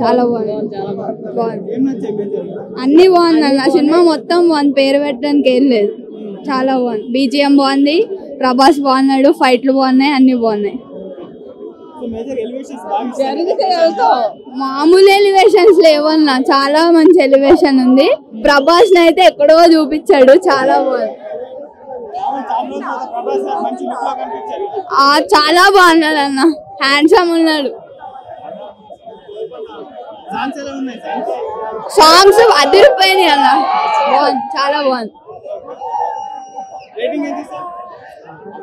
చాలా బాగుంది. అన్ని బాగుంది అన్న. సినిమా మొత్తం బాగుంది, పేరు పెట్టడానికి ఏం లేదు. చాలా బాగుంది. బీజిఎం బాగుంది, ప్రభాస్ బాగున్నాడు, ఫైట్లు బాగున్నాయి, అన్ని బాగున్నాయి. మామూలు ఎలివేషన్స్ లేవన్నా, చాలా మంచి ఎలివేషన్ ఉంది. ప్రభాస్ అయితే ఎక్కడో చూపించాడు, చాలా బాగుంది. చాలా బాగున్నాడు అన్న, హ్యాండ్సమ్ ఉన్నాడు. సాంగ్స్ అదిరిపోయినాయి అన్న, బాగుంది, చాలా బాగుంది.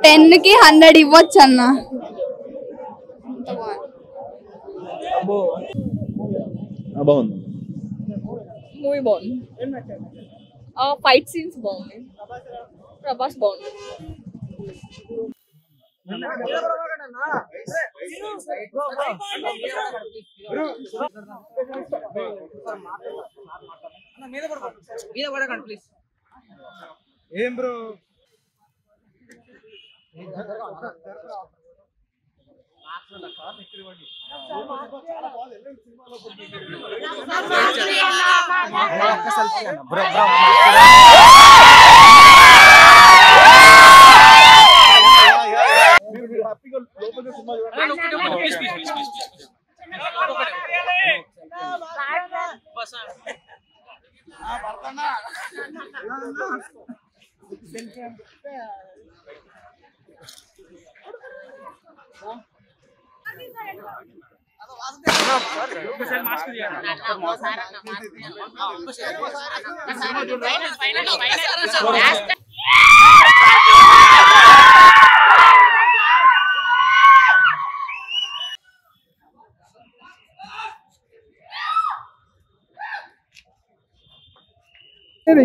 10కి 100 ఇవ్వచ్చు అన్న. బాగుంది, మూవీ బాగుంది. ఫైట్ సీన్స్ బాగుంది. ప్రభాస్ బాగుంది. ఏం బ్రో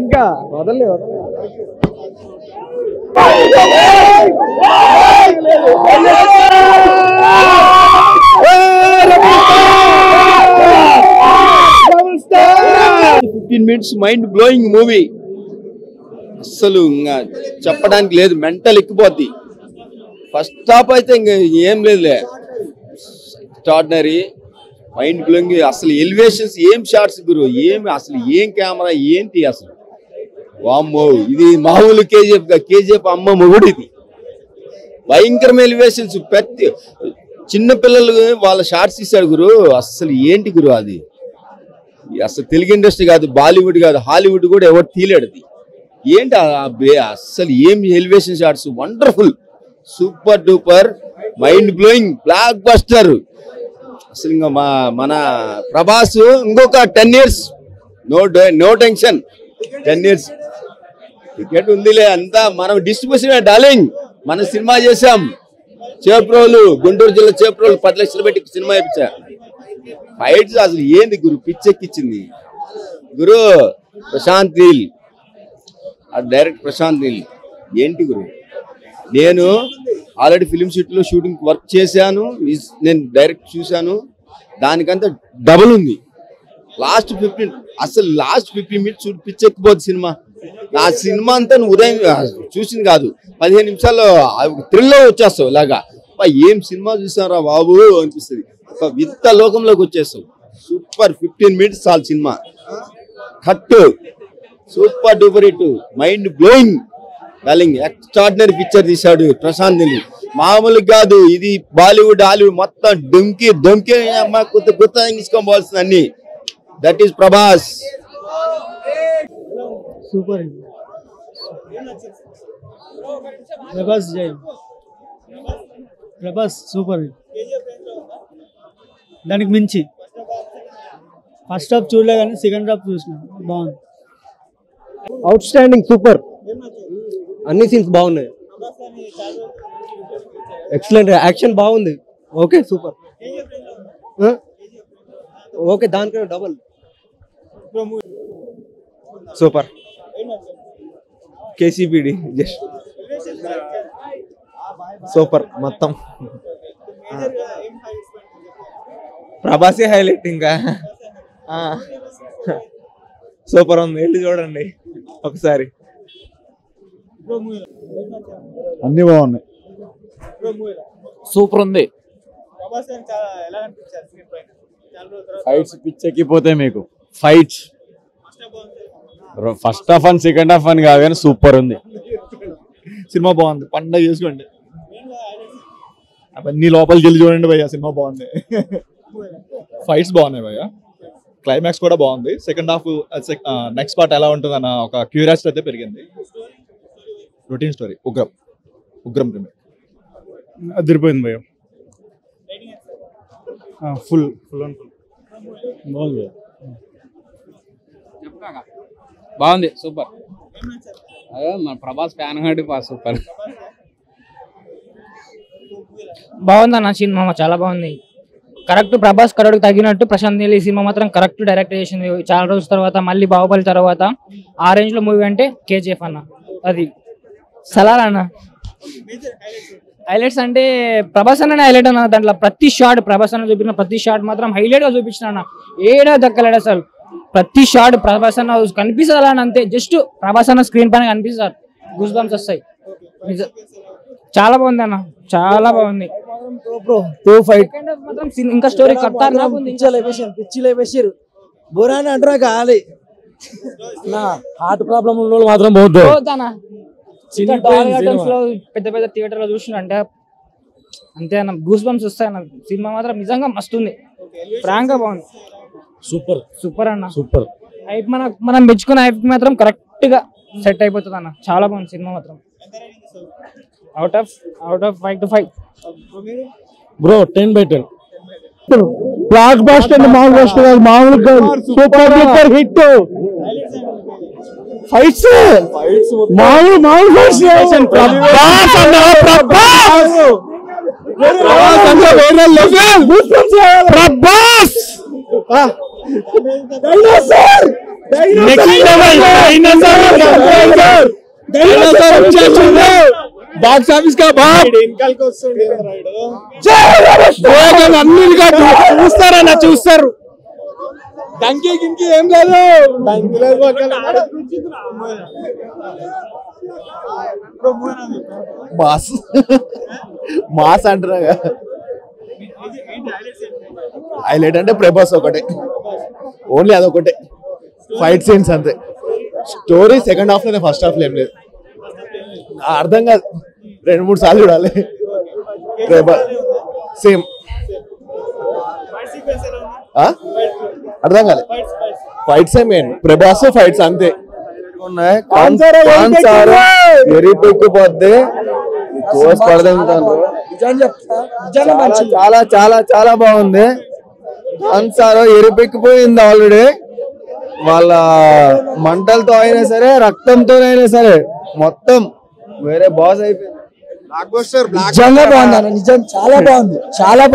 ఇంకా వదలలే మైండ్ బ్లోయింగ్ మూవీ. అస్సలు ఇంకా చెప్పడానికి లేదు, మెంటల్ ఎక్కిపోద్ది. ఫస్ట్ హాఫ్ అయితే ఇంకా ఏం లేదులే, ఎక్స్ట్రాడినరీ, మైండ్ బ్లోయింగ్. అసలు ఎలివేషన్స్ ఏం షాట్స్ గురు, ఏమి అసలు ఏం కెమెరా ఏంటి అసలు, వామ్మో. ఇది మామూలు కేజీఎఫ్ అమ్మ మొగుడు. ఇది భయంకరమైన ఎలివేషన్స్. ప్రతి చిన్న పిల్లలు వాళ్ళ షార్ట్స్ ఇస్తాడు గురు. అసలు ఏంటి గురు అది, అసలు తెలుగు ఇండస్ట్రీ కాదు, బాలీవుడ్ కాదు, హాలీవుడ్ కూడా ఎవరు తీలేడు. అది ఏంటి అసలు ఏం elevation shots, wonderful, super duper, mind blowing, blockbuster. అసలు ఇంకా మన ప్రభాస్ ఇంకొక 10 years no tension. 10 years ticket ఉందిలే, అంతా మనం డిస్ట్రిబ్యూషన్ డార్లింగ్. మనం సినిమా చేసాం, చేప్రోలు, గుంటూరు జిల్లా చేప్రోలు 10 లక్షలు పెట్టి సినిమా ఇప్పించా. ఫైట్స్ అసలు ఏంది గురు, పిచ్చెక్కిచ్చింది గురు. ప్రశాంత్ నీల్, డైరెక్ట్ ప్రశాంత్ నీల్ ఏంటి గురు. నేను ఆల్రెడీ ఫిలిం సిటీలో షూటింగ్ వర్క్ చేశాను, నేను డైరెక్ట్ చూశాను. దానికంతా డబుల్ ఉంది. లాస్ట్ 15 minutes పిచ్చెక్కిపోద్ది సినిమా. నా సినిమా అంతా ఉదయం చూసింది కాదు, 15 నిమిషాల్లో థ్రిల్లో వచ్చేస్తావు. ఇలాగా ఏం సినిమా చూసారా బాబు అనిపిస్తుంది. ఒక వింత లోకంలోకి వచ్చేస్తావు. సూపర్, 15 minutes చాలు cinema. Cut, super duper hit, mind blowing, darling. Extraordinary picture తీశాడు ప్రశాంత్ నీల్, మామూలు కాదు. ఇది బాలీవుడ్ హాలీవుడ్ మొత్తం దొంకి కొత్త తీసుకోవాల్సింది అన్ని. That is Prabhas. Super. Prabhas జై, ప్రభాస్ సూపర్. దానికి మించి ఫస్ట్ హాఫ్ చూడలే కానీ సెకండ్ హాఫ్ చూసిన, బాగుంది. Out standing, super. అన్ని సీన్స్ బాగున్నాయి, ఎక్సలెంట్. యాక్షన్ బాగుంది, ఓకే సూపర్. ఓకే, దానికన్నా double super. KCPD just super మొత్తం. ప్రభాసే హైలైట్, ఇంకా సూపర్ ఉంది. వెళ్ళి చూడండి ఒకసారి. అన్ని బాగున్నాయి, సూపర్ ఉంది. ఫైట్స్ పిచ్చెక్కిపోతాయి మీకు. Fights first half and second half అని కాదు కానీ సూపర్ ఉంది. సినిమా బాగుంది, పండగ చేసుకోండి. అవన్నీ లోపలికి వెళ్ళి చూడండి భయ్య, సినిమా బాగుంది. ఫైట్స్ బాగున్నాయి భయ్య, క్లైమాక్స్ కూడా బాగుంది. సెకండ్ హాఫ్ నెక్స్ట్ పార్ట్ ఎలా ఉంటుంది అన్న ఒక క్యూరియాసిటీ అయితే పెరిగింది. రొటీన్ స్టోరీ, ఉగ్రం రీమేక్ అదిరిపోయింది భయ్య. ఫుల్ బాగుంది. బాగుంది, సూపర్. అదే మన ప్రభాస్ ఫ్యాన్ కాబట్టి సూపర్. బాగుందన్న సినిమా, చాలా బాగుంది. కరెక్ట్ ప్రభాస్ కరోడ్కి తగ్గినట్టు ప్రశాంత్ నీల్ ఈ సినిమా మాత్రం కరెక్ట్ డైరెక్ట్ చేసింది. చాలా రోజుల తర్వాత మళ్ళీ బాహుబలి తర్వాత ఆ రేంజ్ లో మూవీ అంటే కేజీఎఫ్ అన్న. అది సలార్ అన్న. హైలైట్స్ అంటే ప్రభాస్ అన్న హైలైట్ అన్న. దాంట్లో ప్రతి షాట్ ప్రభాస్ అన్న చూపించిన ప్రతి షాట్ మాత్రం హైలైట్ గా చూపించిన అన్న. ఏడా దక్కలేడు అసలు. ప్రతి షాట్ ప్రభాస్ అన్న కనిపిస్తుంది అలా అంతే. జస్ట్ ప్రభాస్ అన్న స్క్రీన్ పైన కనిపిస్తారు, గూస్ బంప్స్ వస్తాయి. చాలా బాగుంది అన్న, చాలా బాగుంది. మాత్రం ఇంకా స్టోరీ పిచ్చి లేపేసారు. బోరాని అంటారా కావాలి నా హార్ట్ ప్రాబ్లం ఉన్న వాళ్ళు మాత్రం బాగుంది. పెద్ద పెద్ద థియేటర్ లో చూసిన అంటే అంతే అన్న, గూస్ బంప్స్ వస్తాయి అన్న. సినిమా మాత్రం నిజంగా మస్తు ఉంది, ఫ్రాంక్ గా బాగుంది. సూపర్ అన్న, సూపర్. హైప్ మనం మెచ్చుకున్న హైప్ మాత్రం కరెక్ట్ గా సెట్ అయిపోతుంది అన్న. చాలా బాగుంది సినిమా మాత్రం. Out of 5 to 5 bro. 10/10 block buster. మామూలుగా సూపర్ డూపర్ హిట్. ఫైట్స్ మామూలు ఫైట్స్. ప్రభాస్ బాక్స్ ఆఫీస్ కా చూస్తారన్న, చూస్తారు. డంకీ గింకి ఏం లేదు. మాస్ అంటారా? హైలైట్ అంటే ప్రభాస్ ఒకటే, ఓన్లీ అదొకటే. ఫైట్ సీన్స్ అంతే. స్టోరీ సెకండ్ హాఫ్ లోనే, ఫస్ట్ హాఫ్ లో ఏం లేదు. అర్థం కాదు, 2-3 సార్లు చూడాలి. సేమ్ అర్థం కాలే. ఫైట్స్ మెయిన్, ప్రభాస్ ఫైట్స్ అంతే. ఎరిపెక్కిపోద్ది, చాలా చాలా చాలా బాగుంది. అన్సారో ఎరిపెక్కిపోయింది ఆల్రెడీ. వాళ్ళ మంటలతో అయినా సరే, రక్తంతో అయినా సరే, మొత్తం వేరే బాస్ అయిపోయింది. నిజంగా బాగుంది, నిజం చాలా బాగుంది, చాలా